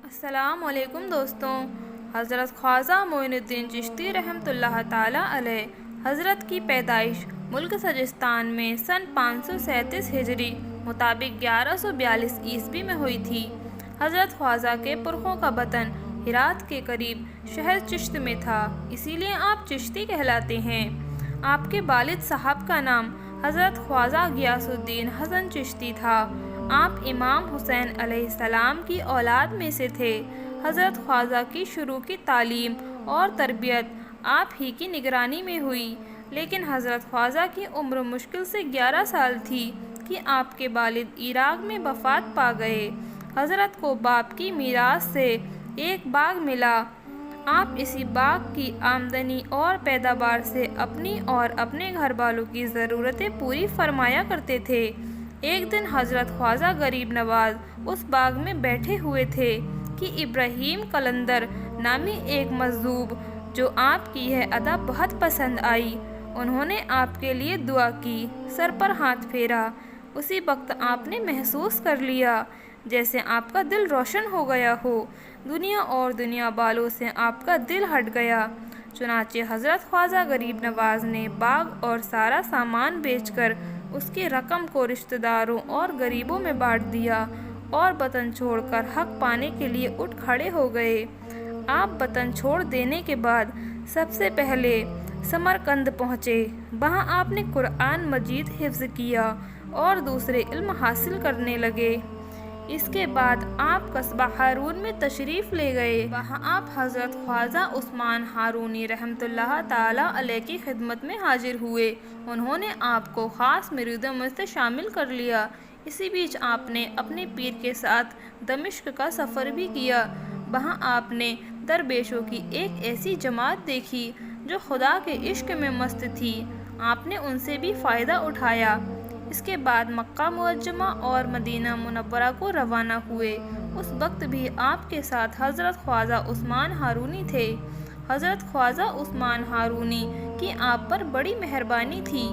السلام علیکم دوستوں۔ حضرت خواجہ معین الدین چشتی رحمۃ اللہ تعالیٰ علیہ حضرت کی پیدائش ملک سجستان میں سن 537 ہجری مطابق 1142 عیسوی میں ہوئی تھی۔ حضرت خواجہ کے پرخوں کا وطن ہرات کے قریب شہر چشت میں تھا، اسی لیے آپ چشتی کہلاتے ہیں۔ آپ کے والد صاحب کا نام حضرت خواجہ غیاث الدین حسن چشتی تھا۔ آپ امام حسین علیہ السلام کی اولاد میں سے تھے۔ حضرت خواجہ کی شروع کی تعلیم اور تربیت آپ ہی کی نگرانی میں ہوئی، لیکن حضرت خواجہ کی عمر مشکل سے 11 سال تھی کہ آپ کے والد عراق میں وفات پا گئے۔ حضرت کو باپ کی میراث سے ایک باغ ملا۔ آپ اسی باغ کی آمدنی اور پیداوار سے اپنی اور اپنے گھر والوں کی ضرورتیں پوری فرمایا کرتے تھے۔ ایک دن حضرت خواجہ غریب نواز اس باغ میں بیٹھے ہوئے تھے کہ ابراہیم قلندر نامی ایک مجذوب جو آپ کی یہ ادا بہت پسند آئی، انہوں نے آپ کے لیے دعا کی، سر پر ہاتھ پھیرا۔ اسی وقت آپ نے محسوس کر لیا جیسے آپ کا دل روشن ہو گیا ہو، دنیا اور دنیا والوں سے آپ کا دل ہٹ گیا۔ چنانچہ حضرت خواجہ غریب نواز نے باغ اور سارا سامان بیچ کر اس کی رقم کو رشتہ داروں اور غریبوں میں بانٹ دیا اور وطن چھوڑ کر حق پانے کے لیے اٹھ کھڑے ہو گئے۔ آپ وطن چھوڑ دینے کے بعد سب سے پہلے سمرقند پہنچے۔ وہاں آپ نے قرآن مجید حفظ کیا اور دوسرے علم حاصل کرنے لگے۔ اس کے بعد آپ قصبہ ہارون میں تشریف لے گئے۔ وہاں آپ حضرت خواجہ عثمان ہارونی رحمۃ اللہ تعالیٰ علیہ کی خدمت میں حاضر ہوئے۔ انہوں نے آپ کو خاص مریدوں میں سے شامل کر لیا۔ اسی بیچ آپ نے اپنے پیر کے ساتھ دمشق کا سفر بھی کیا۔ وہاں آپ نے درویشوں کی ایک ایسی جماعت دیکھی جو خدا کے عشق میں مست تھی۔ آپ نے ان سے بھی فائدہ اٹھایا۔ اس کے بعد مکہ معظمہ اور مدینہ منورہ کو روانہ ہوئے۔ اس وقت بھی آپ کے ساتھ حضرت خواجہ عثمان ہارونی تھے۔ حضرت خواجہ عثمان ہارونی کی آپ پر بڑی مہربانی تھی۔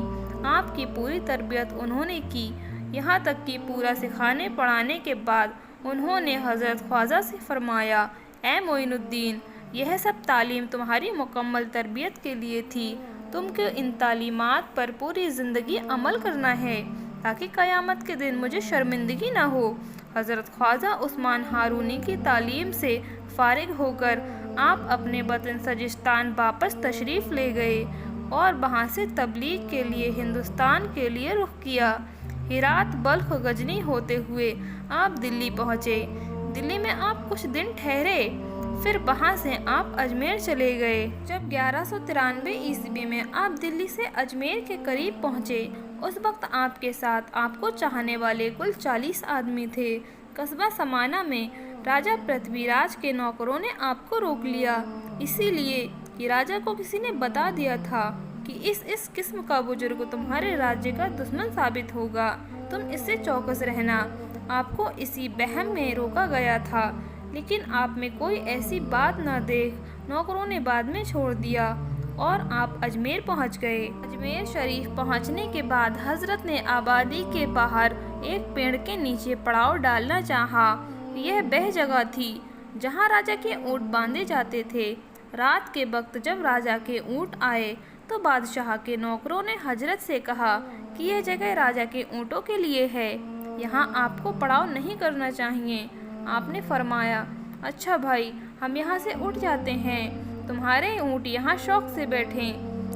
آپ کی پوری تربیت انہوں نے کی، یہاں تک کہ پورا سکھانے پڑھانے کے بعد انہوں نے حضرت خواجہ سے فرمایا، اے معین الدین، یہ سب تعلیم تمہاری مکمل تربیت کے لیے تھی۔ تم کو ان تعلیمات پر پوری زندگی عمل کرنا ہے تاکہ قیامت کے دن مجھے شرمندگی نہ ہو۔ حضرت خواجہ عثمان ہارونی کی تعلیم سے فارغ ہو کر آپ اپنے وطن سجستان واپس تشریف لے گئے اور وہاں سے تبلیغ کے لیے ہندوستان کے لیے رخ کیا۔ ہرات، بلخ، غزنی ہوتے ہوئے آپ دلی پہنچے۔ دلی میں آپ کچھ دن ٹھہرے، پھر وہاں سے آپ اجمیر چلے گئے۔ جب 1193 عیسوی میں آپ دلی سے اجمیر کے قریب پہنچے، اس وقت آپ کے ساتھ آپ کو چاہنے والے کل 40 آدمی تھے۔ قصبہ سمانہ میں راجہ پرتھوی راج کے نوکروں نے آپ کو روک لیا، اسی لیے کہ راجہ کو کسی نے بتا دیا تھا کہ اس قسم کا بزرگ تمہارے راجیہ کا دشمن ثابت ہوگا، تم اس سے چوکس رہنا۔ آپ کو اسی وہم میں روکا گیا تھا، لیکن آپ میں کوئی ایسی بات نہ دیکھ نوکروں نے بعد میں چھوڑ دیا اور آپ اجمیر پہنچ گئے۔ اجمیر شریف پہنچنے کے بعد حضرت نے آبادی کے باہر ایک پیڑ کے نیچے پڑاؤ ڈالنا چاہا۔ یہ وہ جگہ تھی جہاں راجہ کے اونٹ باندھے جاتے تھے۔ رات کے وقت جب راجہ کے اونٹ آئے تو بادشاہ کے نوکروں نے حضرت سے کہا کہ یہ جگہ راجہ کے اونٹوں کے لیے ہے، یہاں آپ کو پڑاؤ نہیں کرنا چاہیے۔ آپ نے فرمایا، اچھا بھائی، ہم یہاں سے اٹھ جاتے ہیں، تمہارے اونٹ یہاں شوق سے بیٹھیں۔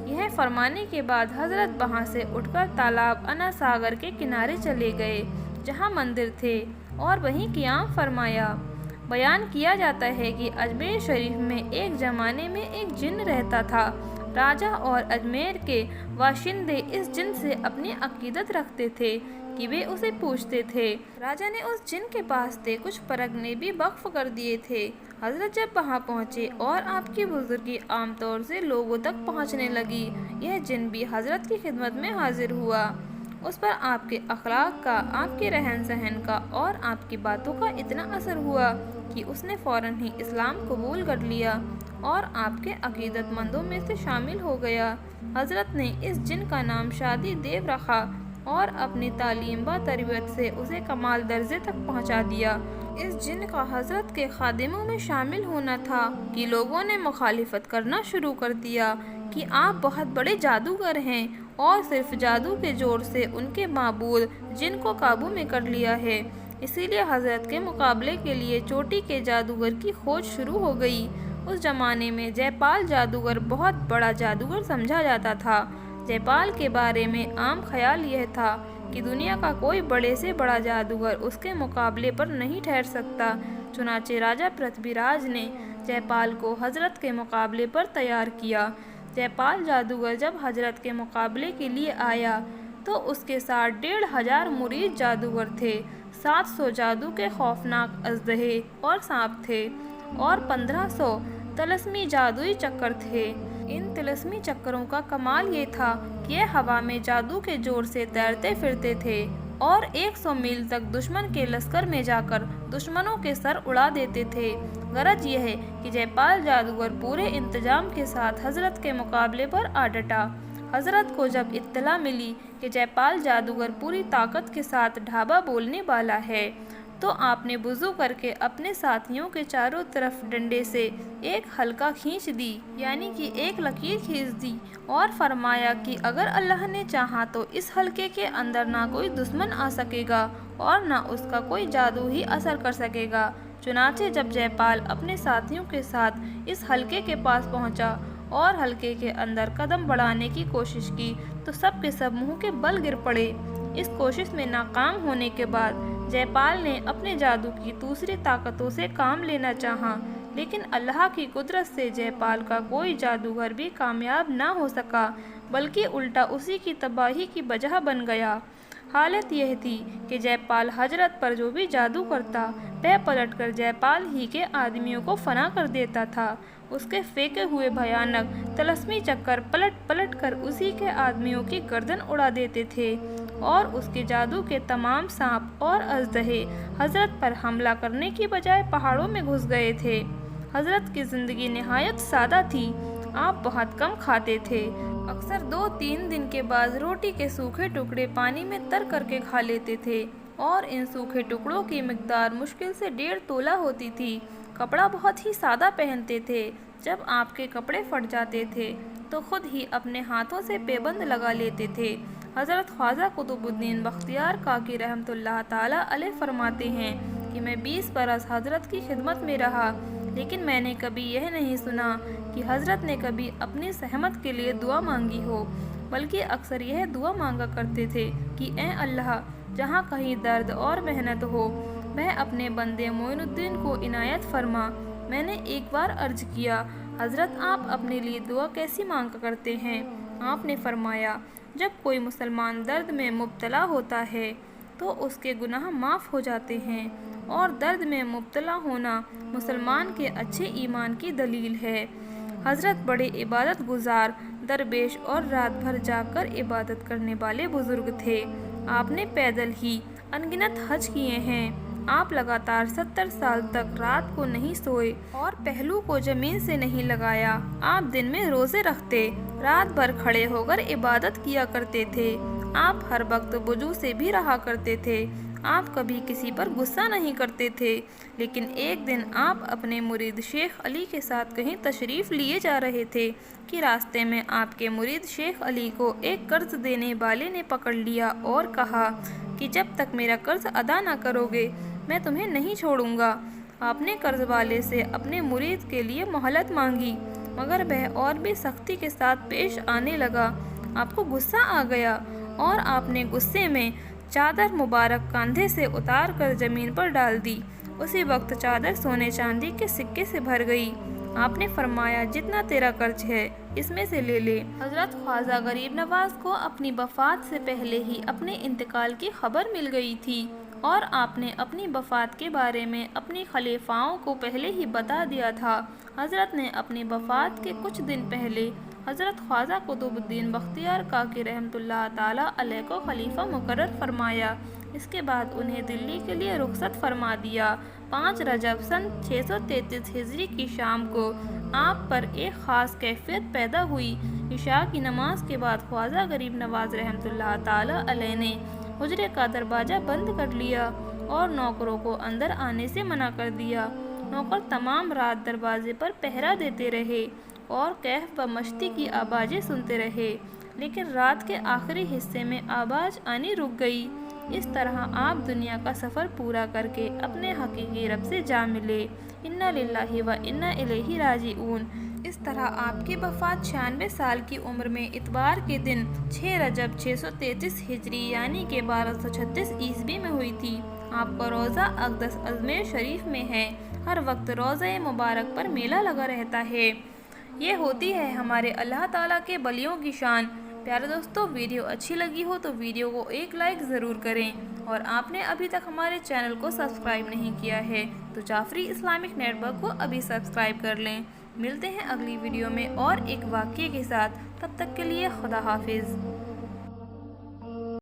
یہ فرمانے کے بعد حضرت وہاں سے اٹھ کر تالاب انا ساگر کے کنارے چلے گئے جہاں مندر تھے اور وہیں قیام فرمایا۔ بیان کیا جاتا ہے کہ اجمیر شریف میں ایک زمانے میں ایک جن رہتا تھا۔ راجہ اور اجمیر کے باشندے اس جن سے اپنی عقیدت رکھتے تھے کہ وہ اسے پوچھتے تھے۔ راجہ نے اس جن کے واسطے کچھ پرگنے بھی وقف کر دیے تھے۔ حضرت جب وہاں پہنچے اور آپ کی بزرگی عام طور سے لوگوں تک پہنچنے لگی، یہ جن بھی حضرت کی خدمت میں حاضر ہوا۔ اس پر آپ کے اخلاق کا، آپ کے رہن سہن کا اور آپ کی باتوں کا اتنا اثر ہوا کہ اس نے فوراً ہی اسلام قبول کر لیا اور آپ کے عقیدت مندوں میں سے شامل ہو گیا۔ حضرت نے اس جن کا نام شادی دیو رکھا اور اپنی تعلیم و تربیت سے اسے کمال درجے تک پہنچا دیا۔ اس جن کا حضرت کے خادموں میں شامل ہونا تھا کہ لوگوں نے مخالفت کرنا شروع کر دیا کہ آپ بہت بڑے جادوگر ہیں اور صرف جادو کے زور سے ان کے معبود جن کو قابو میں کر لیا ہے۔ اسی لیے حضرت کے مقابلے کے لیے چوٹی کے جادوگر کی کھوج شروع ہو گئی۔ اس زمانے میں جے پال جادوگر بہت بڑا جادوگر سمجھا جاتا تھا۔ جے پال کے بارے میں عام خیال یہ تھا کہ دنیا کا کوئی بڑے سے بڑا جادوگر اس کے مقابلے پر نہیں ٹھہر سکتا۔ چنانچہ راجہ پرتھوی راج نے جے پال کو حضرت کے مقابلے پر تیار کیا۔ جے پال جادوگر جب حضرت کے مقابلے کے لیے آیا تو اس کے ساتھ 1500 مرید جادوگر تھے، 700 جادو کے خوفناک اژدہے اور سانپ تھے اور 1500 طلسمی جادوئی چکر تھے۔ ان طلسمی چکروں کا کمال یہ تھا کہ یہ ہوا میں جادو کے زور سے تیرتے پھرتے تھے اور 100 میل تک دشمن کے لشکر میں جا کر دشمنوں کے سر اڑا دیتے تھے۔ غرض یہ ہے کہ جے پال جادوگر پورے انتظام کے ساتھ حضرت کے مقابلے پر آ ڈٹا۔ حضرت کو جب اطلاع ملی کہ جے پال جادوگر پوری طاقت کے ساتھ ڈھابہ بولنے والا ہے تو آپ نے وضو کر کے اپنے ساتھیوں کے چاروں طرف ڈنڈے سے ایک حلقہ کھینچ دی، یعنی کہ ایک لکیر کھینچ دی اور فرمایا کہ اگر اللہ نے چاہا تو اس حلقے کے اندر نہ کوئی دشمن آ سکے گا اور نہ اس کا کوئی جادو ہی اثر کر سکے گا۔ چنانچہ جب جے پال اپنے ساتھیوں کے ساتھ اس حلقے کے پاس پہنچا اور حلقے کے اندر قدم بڑھانے کی کوشش کی تو سب کے سب منہ کے بل گر پڑے۔ اس کوشش میں ناکام ہونے کے بعد جے پال نے اپنے جادو کی دوسری طاقتوں سے کام لینا چاہا، لیکن اللہ کی قدرت سے جے پال کا کوئی جادوگر بھی کامیاب نہ ہو سکا بلکہ الٹا اسی کی تباہی کی وجہ بن گیا۔ حالت یہ تھی کہ جے پال حضرت پر جو بھی جادو کرتا وہ پلٹ کر جے پال ہی کے آدمیوں کو فنا کر دیتا تھا۔ اس کے پھینکے ہوئے بھیانک طلسمی چکر پلٹ پلٹ کر اسی کے آدمیوں کی گردن اڑا دیتے تھے اور اس کے جادو کے تمام سانپ اور اژدہے حضرت پر حملہ کرنے کی بجائے پہاڑوں میں گھس گئے تھے۔ حضرت کی زندگی نہایت سادہ تھی۔ آپ بہت کم کھاتے تھے، اکثر 2-3 دن کے بعد روٹی کے سوکھے ٹکڑے پانی میں تر کر کے کھا لیتے تھے اور ان سوکھے ٹکڑوں کی مقدار مشکل سے 1.5 تولہ ہوتی تھی۔ کپڑا بہت ہی سادہ پہنتے تھے۔ جب آپ کے کپڑے پھٹ جاتے تھے تو خود ہی اپنے ہاتھوں سے پیبند لگا لیتے تھے۔ حضرت خواجہ قطب الدین بختیار کاکی رحمۃ اللہ تعالی علیہ فرماتے ہیں کہ میں 20 برس حضرت کی خدمت میں رہا، لیکن میں نے کبھی یہ نہیں سنا کہ حضرت نے کبھی اپنی صحت کے لیے دعا مانگی ہو، بلکہ اکثر یہ دعا مانگا کرتے تھے کہ اے اللہ، جہاں کہیں درد اور محنت ہو میں اپنے بندے معین الدین کو عنایت فرما۔ میں نے ایک بار عرض کیا، حضرت آپ اپنے لیے دعا کیسی مانگا کرتے ہیں؟ آپ نے فرمایا، جب کوئی مسلمان درد میں مبتلا ہوتا ہے تو اس کے گناہ معاف ہو جاتے ہیں، اور درد میں مبتلا ہونا مسلمان کے اچھے ایمان کی دلیل ہے۔ حضرت بڑے عبادت گزار، درویش اور رات بھر جاگ کر عبادت کرنے والے بزرگ تھے۔ آپ نے پیدل ہی انگنت حج کیے ہیں۔ آپ لگاتار 70 سال تک رات کو نہیں سوئے اور پہلو کو زمین سے نہیں لگایا۔ آپ دن میں روزے رکھتے، رات بھر کھڑے ہو کر عبادت کیا کرتے تھے۔ آپ ہر وقت وضو سے بھی رہا کرتے تھے۔ آپ کبھی کسی پر غصہ نہیں کرتے تھے، لیکن ایک دن آپ اپنے مرید شیخ علی کے ساتھ کہیں تشریف لیے جا رہے تھے کہ راستے میں آپ کے مرید شیخ علی کو ایک قرض دینے والے نے پکڑ لیا اور کہا کہ جب تک میرا قرض ادا نہ کرو گے میں تمہیں نہیں چھوڑوں گا۔ آپ نے قرض والے سے اپنے مرید کے لیے مہلت مانگی، مگر وہ اور بھی سختی کے ساتھ پیش آنے لگا۔ آپ کو غصہ آ گیا اور آپ نے غصے میں چادر مبارک کاندھے سے اتار کر زمین پر ڈال دی۔ اسی وقت چادر سونے چاندی کے سکے سے بھر گئی۔ آپ نے فرمایا، جتنا تیرا قرض ہے اس میں سے لے لے۔ حضرت خواجہ غریب نواز کو اپنی وفات سے پہلے ہی اپنے انتقال کی خبر مل گئی تھی اور آپ نے اپنی وفات کے بارے میں اپنی خلیفاؤں کو پہلے ہی بتا دیا تھا۔ حضرت نے اپنی وفات کے کچھ دن پہلے حضرت خواجہ قطب الدین بختیار کاکی رحمۃ اللہ تعالی علیہ کو خلیفہ مقرر فرمایا۔ اس کے بعد انہیں دلی کے لیے رخصت فرما دیا۔ 5 رجب سن 633 ہجری کی شام کو آپ پر ایک خاص کیفیت پیدا ہوئی۔ عشاء کی نماز کے بعد خواجہ غریب نواز رحمۃ اللہ تعالی علیہ نے حجرے کا دروازہ بند کر لیا اور نوکروں کو اندر آنے سے منع کر دیا۔ نوکر تمام رات دروازے پر پہرا دیتے رہے اور کہف و مشتی کی آوازیں سنتے رہے، لیکن رات کے آخری حصے میں آواز آنی رک گئی۔ اس طرح آپ دنیا کا سفر پورا کر کے اپنے حقیقی رب سے جا ملے۔ انا للہ و انا الیہ راجعون۔ اس طرح آپ کی وفات 96 سال کی عمر میں اتوار کے دن 6 رجب 633 ہجری یعنی کہ 1236 عیسوی میں ہوئی تھی۔ آپ کا روضہ اقدس اجمیر شریف میں ہے۔ ہر وقت روضہ مبارک پر میلہ لگا رہتا ہے۔ یہ ہوتی ہے ہمارے اللہ تعالیٰ کے ولیوں کی شان۔ پیارے دوستو، ویڈیو اچھی لگی ہو تو ویڈیو کو ایک لائک ضرور کریں، اور آپ نے ابھی تک ہمارے چینل کو سبسکرائب نہیں کیا ہے تو جعفری اسلامک نیٹ ورک کو ابھی سبسکرائب کر لیں۔ ملتے ہیں اگلی ویڈیو میں اور ایک واقعے کے ساتھ، تب تک کے لیے خدا حافظ۔